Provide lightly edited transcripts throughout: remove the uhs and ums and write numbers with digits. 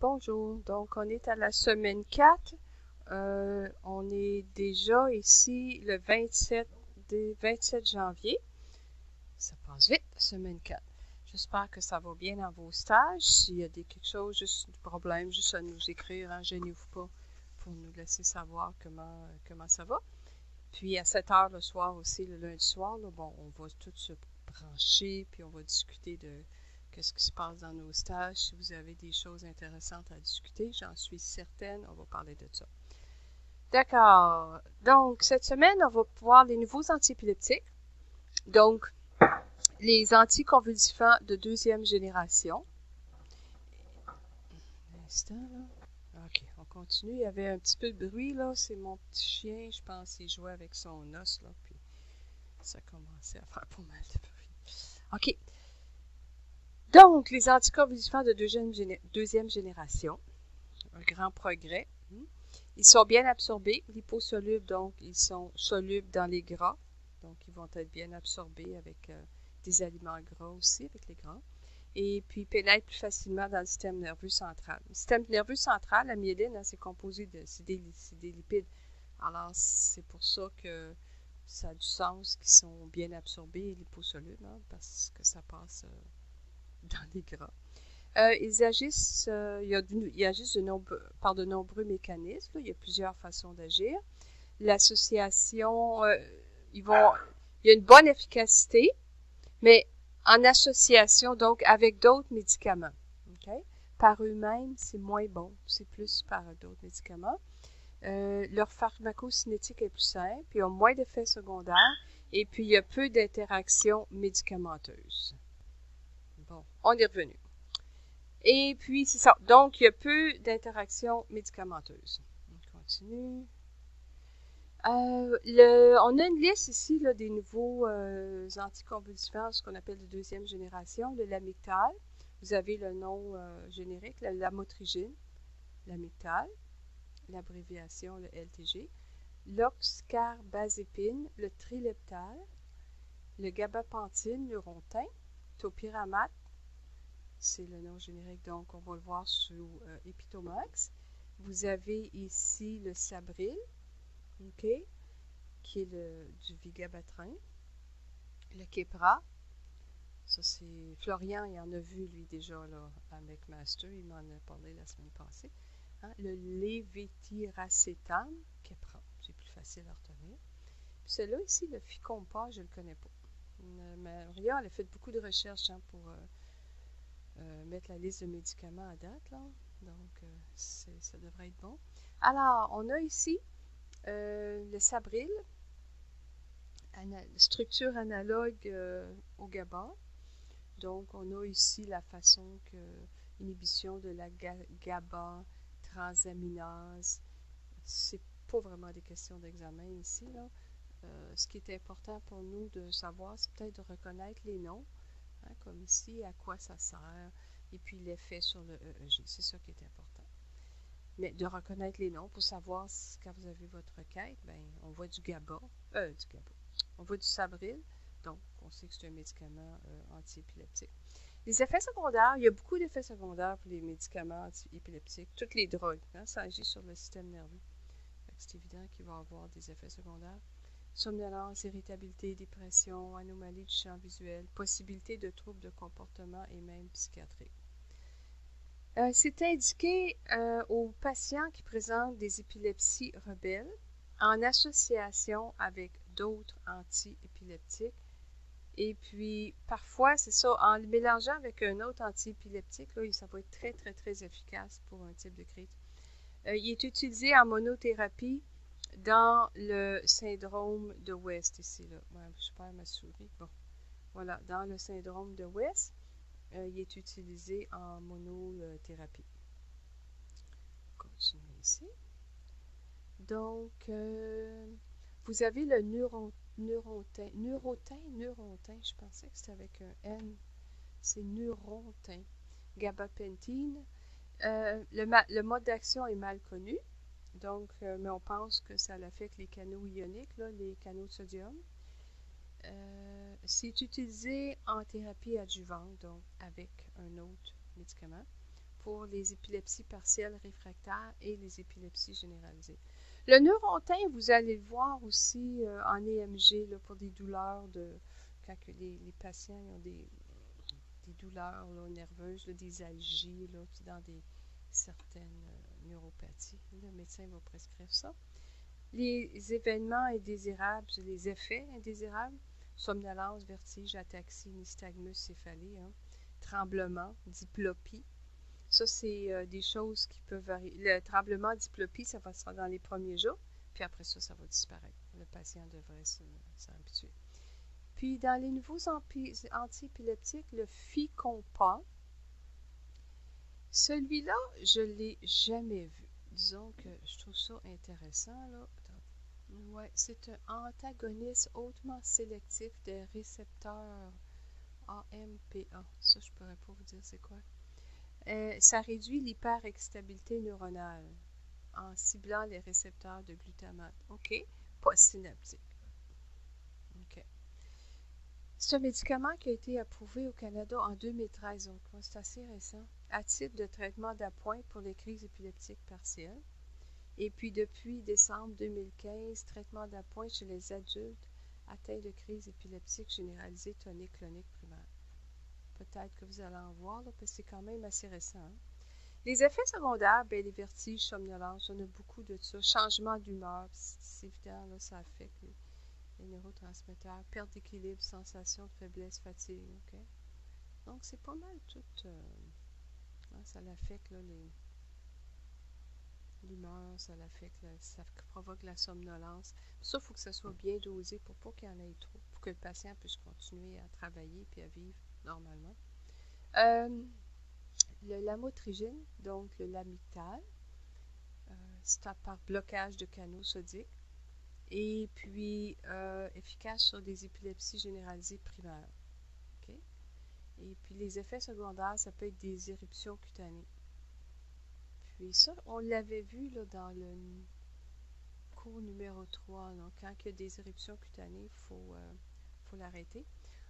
Bonjour, donc on est à la semaine 4. On est déjà ici le 27 janvier. Ça passe vite, semaine 4. J'espère que ça va bien dans vos stages. S'il y a quelque chose, juste du problème, juste à nous écrire, hein, gênez-vous pas pour nous laisser savoir comment ça va. Puis à 7 heures le soir aussi, le lundi soir, là, bon, on va tous se brancher, puis on va discuter de qu'est-ce qui se passe dans nos stages. Si vous avez des choses intéressantes à discuter, j'en suis certaine, on va parler de ça. D'accord. Donc, cette semaine, on va voir les nouveaux antiépileptiques. Donc, les anticonvulsivants de deuxième génération. Un instant, là. OK, on continue. Il y avait un petit peu de bruit, là. C'est mon petit chien, je pense, il jouait avec son os, là. Puis, ça commençait à faire pas mal de bruit. OK. Donc, les anticonvulsivants de deuxième génération, un grand progrès. Ils sont bien absorbés, liposolubles, donc ils sont solubles dans les gras, donc ils vont être bien absorbés avec des aliments gras aussi, avec les gras, et puis pénètrent plus facilement dans le système nerveux central. Le système nerveux central, la myéline, hein, c'est composé c'est des lipides. Alors, c'est pour ça que ça a du sens qu'ils sont bien absorbés et liposolubles, hein, parce que ça passe dans les gras. Ils agissent, par de nombreux mécanismes. Là. Il y a plusieurs façons d'agir. L'association, il y a une bonne efficacité, mais en association, donc, avec d'autres médicaments. Okay? Par eux-mêmes, c'est moins bon. C'est plus par d'autres médicaments. Leur pharmacocinétique est plus simple, puis ils ont moins d'effets secondaires, et puis il y a peu d'interactions médicamenteuses. Bon, on est revenu. Et puis, c'est ça. Donc, il y a peu d'interactions médicamenteuses. On continue. On a une liste ici là, des nouveaux anticonvulsivants, ce qu'on appelle de deuxième génération, le Lamictal. Vous avez le nom générique, la lamotrigine, Lamictal, l'abréviation, le LTG, l'oxcarbazépine, le Trileptal, le gabapentine, Neurontin, topiramate, c'est le nom générique, donc on va le voir sous Epitomax. Vous avez ici le Sabril, okay, qui est du Vigabatrin. Le Keppra, ça c'est Florian, il en a vu lui déjà là, avec Master, il m'en a parlé la semaine passée. Hein? Le Lévétiracétam, Keppra, c'est plus facile à retenir. Puis celui-là ici, le Ficompa, je ne le connais pas. Maria, elle a fait beaucoup de recherches hein, pour mettre la liste de médicaments à date, là. Donc, ça devrait être bon. Alors, on a ici le Sabril, structure analogue au GABA. Donc, on a ici la façon que inhibition de la GABA transaminase. C'est pas vraiment des questions d'examen ici, là. Ce qui est important pour nous de savoir, c'est peut-être de reconnaître les noms. Hein, comme ici, à quoi ça sert, et puis l'effet sur le EEG. C'est ça qui est important. Mais de reconnaître les noms pour savoir si, quand vous avez votre requête, ben, on voit du GABA, on voit du Sabril, donc on sait que c'est un médicament antiépileptique. Les effets secondaires, il y a beaucoup d'effets secondaires pour les médicaments antiépileptiques, toutes les drogues, hein, ça agit sur le système nerveux. C'est évident qu'il va y avoir des effets secondaires. Somnolence, irritabilité, dépression, anomalie du champ visuel, possibilité de troubles de comportement et même psychiatriques. C'est indiqué aux patients qui présentent des épilepsies rebelles en association avec d'autres antiépileptiques. Et puis, parfois, c'est ça, en le mélangeant avec un autre antiépileptique, là, ça va être très, très, très efficace pour un type de crise. Il est utilisé en monothérapie dans le syndrome de West, ici, là. Ouais, je perds ma souris. Bon, voilà, dans le syndrome de West, il est utilisé en monothérapie. Continuons ici. Donc, vous avez le neurontin, je pensais que c'était avec un N. C'est neurontin. Gabapentine. Le mode d'action est mal connu. Donc, mais on pense que ça affecte les canaux ioniques, là, les canaux de sodium. C'est utilisé en thérapie adjuvante, donc avec un autre médicament, pour les épilepsies partielles réfractaires et les épilepsies généralisées. Le neurontin, vous allez le voir aussi en EMG là, pour des douleurs quand les patients ont des douleurs là, nerveuses, là, des algies, là, puis dans certaines neuropathies. Le médecin va prescrire ça. Les événements indésirables, les effets indésirables, somnolence, vertige, ataxie, nystagmus, céphalée, hein, tremblement, diplopie. Ça, c'est des choses qui peuvent varier. Le tremblement, diplopie, ça va se faire dans les premiers jours, puis après ça, ça va disparaître. Le patient devrait s'en habituer. Puis, dans les nouveaux antiépileptiques, le Ficompa, celui-là, je ne l'ai jamais vu. Disons que je trouve ça intéressant, là. Ouais, c'est un antagoniste hautement sélectif des récepteurs AMPA. Ça, je ne pourrais pas vous dire c'est quoi. Ça réduit l'hyperexcitabilité neuronale en ciblant les récepteurs de glutamate. OK? Pas synaptique. OK. C'est un médicament qui a été approuvé au Canada en 2013, donc c'est assez récent, à titre de traitement d'appoint pour les crises épileptiques partielles. Et puis depuis décembre 2015, traitement d'appoint chez les adultes atteints de crise épileptique généralisée tonique-clonique primaire. Peut-être que vous allez en voir, là, parce que c'est quand même assez récent. Hein? Les effets secondaires, bien, les vertiges, somnolence, on a beaucoup de ça. Changement d'humeur, c'est évident, là, ça affecte les neurotransmetteurs. Perte d'équilibre, sensation de faiblesse, fatigue. Okay? Donc, c'est pas mal tout. Hein, ça l'affecte, là, l'humeur, ça l'affecte, ça provoque la somnolence. Ça, il faut que ça soit bien dosé pour pas qu'il y en ait trop, pour que le patient puisse continuer à travailler et à vivre normalement. Le lamotrigine, donc le Lamictal, c'est par blocage de canaux sodiques et puis efficace sur des épilepsies généralisées primaires. Okay? Et puis les effets secondaires, ça peut être des éruptions cutanées. Puis ça, on l'avait vu là, dans le cours numéro 3. Donc, quand il y a des éruptions cutanées, il faut l'arrêter.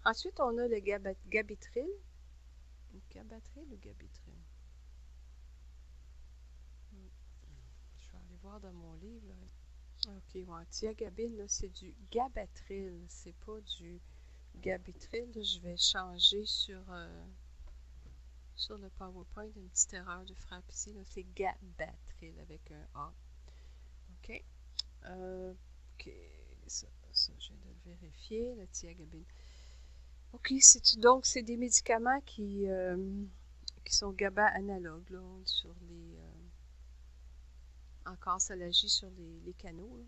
Ensuite, on a le gabitril. Gabatril ou gabitril? Je vais aller voir dans mon livre. Là. OK, ouais. Thiagabine, c'est du gabatril. C'est pas du gabitril. Là. Je vais changer sur le PowerPoint une petite erreur de frappe ici. C'est gabatril avec un A. OK. OK. Ça, je viens de le vérifier. Le thiagabine. OK, donc c'est des médicaments qui sont GABA analogues là, sur les encore ça agit sur les canaux.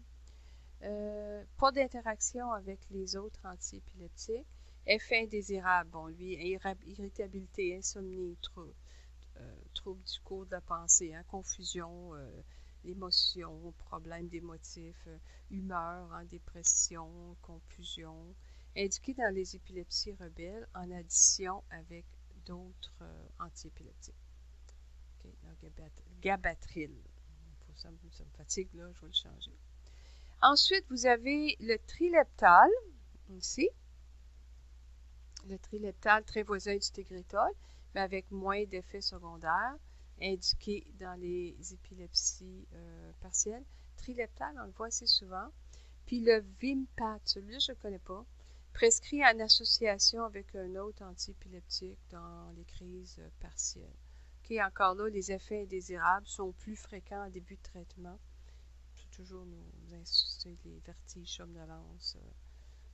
Pas d'interaction avec les autres antiépileptiques. Effet indésirable, bon lui, irritabilité, insomnie, trouble du cours de la pensée, hein, confusion, émotion, problème d'émotif, humeur, hein, dépression, confusion, indiqué dans les épilepsies rebelles en addition avec d'autres antiépileptiques. Okay, gabatril. Ça me fatigue, là, je vais le changer. Ensuite, vous avez le trileptal, ici. Le trileptal très voisin du tegretol, mais avec moins d'effets secondaires, indiqué dans les épilepsies partielles. Trileptal, on le voit assez souvent. Puis le Vimpat, celui-là, je ne le connais pas, prescrit en association avec un autre antiépileptique dans les crises partielles. Okay, encore là, les effets indésirables sont plus fréquents en début de traitement. Il faut toujours nous insister les vertiges, somnolence,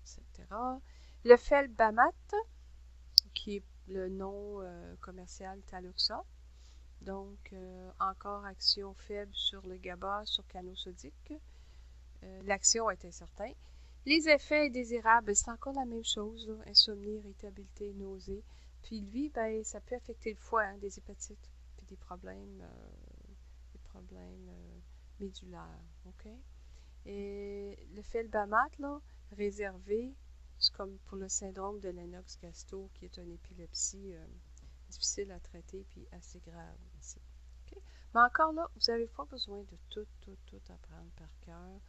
etc. Le Felbamat, qui est le nom commercial Taloxa. Donc, encore action faible sur le GABA, sur canaux sodiques. L'action est incertaine. Les effets indésirables, c'est encore la même chose. Là. Insomnie, irritabilité, nausée. Puis lui, ben, ça peut affecter le foie, hein, des hépatites, puis des problèmes médulaires. OK? Et le Felbamat, là, réservé, c'est comme pour le syndrome de Lennox-Gastaut, qui est une épilepsie difficile à traiter puis assez grave aussi. Okay? Mais encore là, vous n'avez pas besoin de tout apprendre par cœur.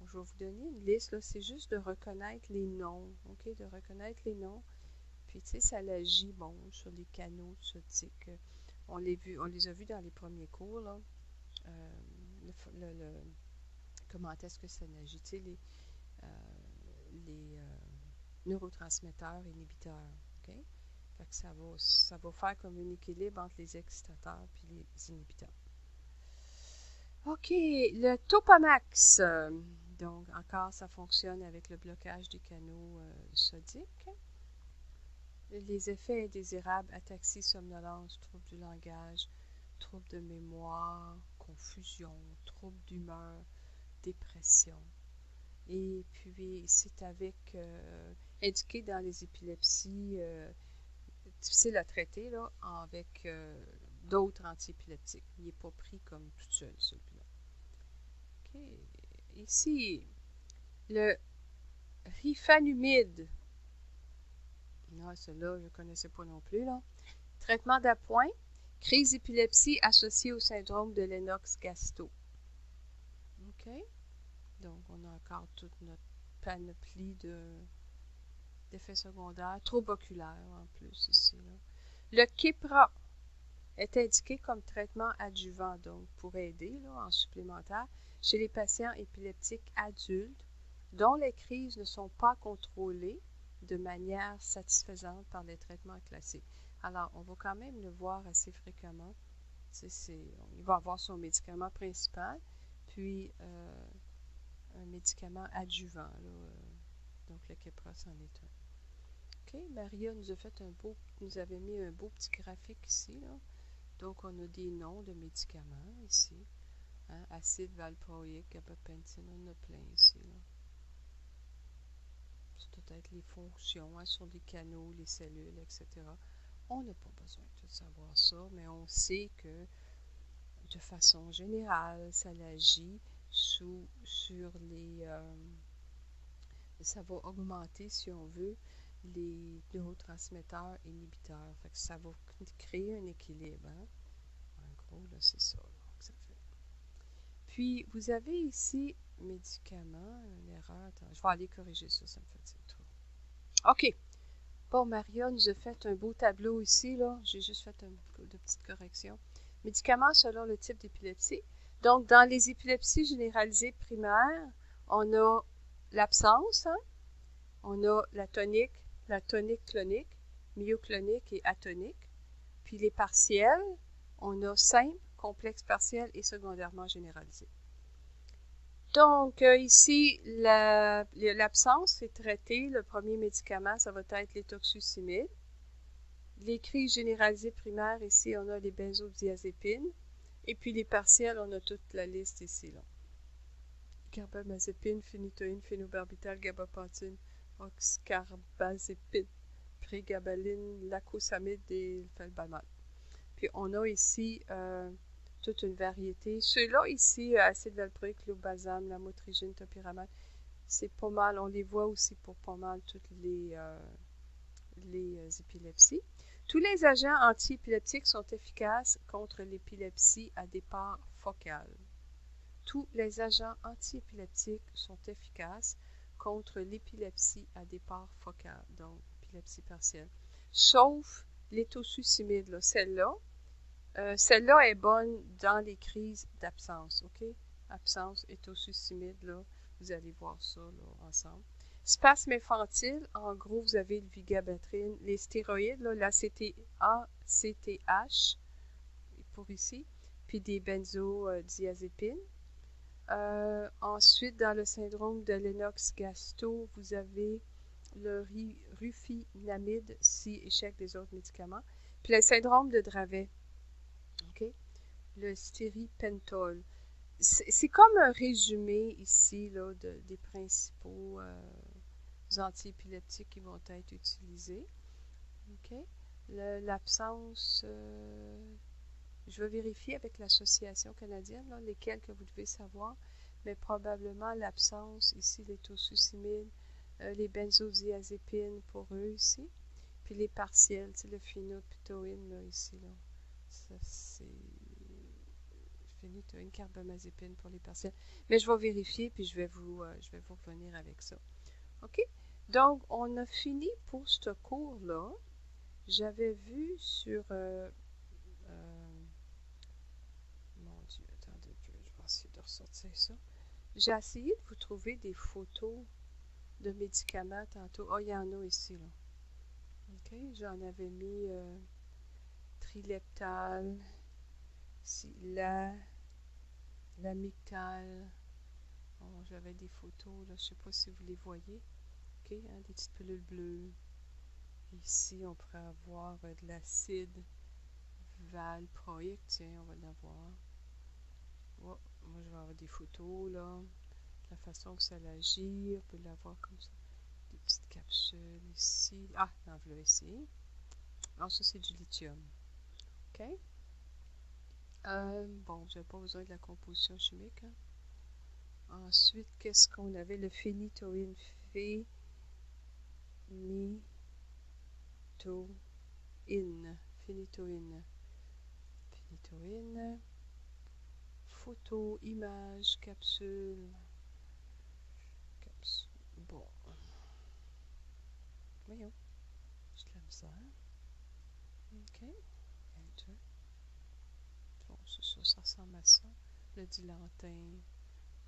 Je vais vous donner une liste, là, c'est juste de reconnaître les noms, OK? De reconnaître les noms. Puis, tu sais, ça agit, bon, sur les canaux sodiques. on les a vus dans les premiers cours, là. Comment est-ce que ça agit, tu sais, les neurotransmetteurs inhibiteurs. OK? Fait que ça va faire comme un équilibre entre les excitateurs et les inhibiteurs. OK, le Topamax. Donc, encore, ça fonctionne avec le blocage des canaux sodiques. Les effets indésirables, ataxie, somnolence, troubles du langage, troubles de mémoire, confusion, troubles d'humeur, dépression. Et puis, c'est indiqué dans les épilepsies difficiles à traiter, là, avec d'autres antiépileptiques. Il n'est pas pris comme tout seul, celui-là. OK. Ici, le rifanuide. Non, celui-là, je ne connaissais pas non plus, là. Traitement d'appoint, crise d'épilepsie associée au syndrome de Lennox-Gastaut. OK? Donc, on a encore toute notre panoplie d'effets secondaires, troubles oculaires en plus ici, là. Le Keppra est indiqué comme traitement adjuvant, donc pour aider là, en supplémentaire chez les patients épileptiques adultes dont les crises ne sont pas contrôlées de manière satisfaisante par les traitements classiques. Alors, on va quand même le voir assez fréquemment. Il va avoir son médicament principal, puis un médicament adjuvant. Là, donc, le Keppra, c'en est un. OK, Maria nous avait mis un beau petit graphique ici, là. Donc, on a des noms de médicaments ici. Hein? Acide valproïque, gabapentine, on a plein ici, là. C'est peut-être les fonctions, hein, sur les canaux, les cellules, etc. On n'a pas besoin de savoir ça, mais on sait que de façon générale, ça agit sur les... ça va augmenter, si on veut, les neurotransmetteurs inhibiteurs. Fait que ça va créer un équilibre. Hein? En gros, là, c'est ça, là, que ça fait. Puis, vous avez ici médicaments, une erreur. Attends, je vais aller corriger ça, ça me fatigue trop. OK. Bon, Maria nous a fait un beau tableau ici, là. J'ai juste fait de petites corrections. Médicaments selon le type d'épilepsie. Donc, dans les épilepsies généralisées primaires, on a l'absence, hein? On a la tonique clonique, myoclonique et atonique. Puis les partiels, on a simple, complexe partiel et secondairement généralisé. Donc, ici, l'absence est traitée. Le premier médicament, ça va être l'étoxucimide. Les crises généralisées primaires, ici, on a les benzodiazépines. Et puis les partiels, on a toute la liste ici, là. Carbamazépine, phénitoïne, phénobarbital, gabapentine, oxcarbazépine, prégabaline, lacosamide et felbamate. Puis on a ici toute une variété. Ceux-là ici, acide valproïque, clobazam, lamotrigine, topiramate, c'est pas mal. On les voit aussi pour pas mal toutes les épilepsies. Tous les agents antiépileptiques sont efficaces contre l'épilepsie à départ focal. Tous les agents antiépileptiques sont efficaces contre l'épilepsie à départ focal, donc épilepsie partielle, sauf l'étosucimide, celle-là. Celle-là est bonne dans les crises d'absence, OK? Absence, étosucimide, là, vous allez voir ça là, ensemble. Spasme infantile, en gros, vous avez le vigabatrine, les stéroïdes, l'ACTH pour ici, puis des benzodiazépines. Ensuite, dans le syndrome de Lennox-Gastaut, vous avez le rufinamide si échec des autres médicaments. Puis le syndrome de Dravet, okay? Le stéripentol. C'est comme un résumé ici là, des principaux antiépileptiques qui vont être utilisés. Okay? L'absence, je vais vérifier avec l'Association canadienne là, lesquels que vous devez savoir, mais probablement l'absence ici, l'étosucimide, les benzodiazépines pour eux ici, puis les partiels, le phénoptoïne là, ici. Là. Ça, c'est phénitoïne, carbamazépine pour les partiels. Mais je vais vérifier, puis je vais vous revenir avec ça. OK? Donc, on a fini pour ce cours-là. J'avais vu sur C'est ça. J'ai essayé de vous trouver des photos de médicaments tantôt. Ah, il y en a ici, là. OK, j'en avais mis Trileptal, l'amictal. Bon, j'avais des photos, là, je sais pas si vous les voyez. OK, hein, des petites pilules bleues. Ici, on pourrait avoir de l'acide valproïque. Tiens, on va l'avoir. Oh, moi, je vais avoir des photos, là. La façon que ça agit, on peut l'avoir comme ça. Des petites capsules ici. Ah, non, voilà ici. Alors, ça, c'est du lithium. OK? Bon, je n'ai pas besoin de la composition chimique. Hein. Ensuite, qu'est-ce qu'on avait? Le phénitoïne. Phénitoïne. Photo, image, capsule. Bon. Voyons. J'ai de la misère. OK. Enter. Bon, c'est ça, ça ressemble à ça. Le dilantin.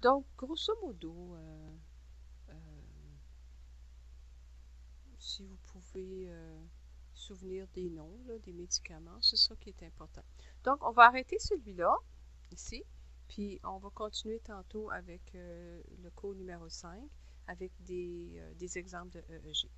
Donc, grosso modo, si vous pouvez souvenir des noms, là, des médicaments, c'est ça qui est important. Donc, on va arrêter celui-là, ici, puis on va continuer tantôt avec le cours numéro 5, avec des exemples de EEG.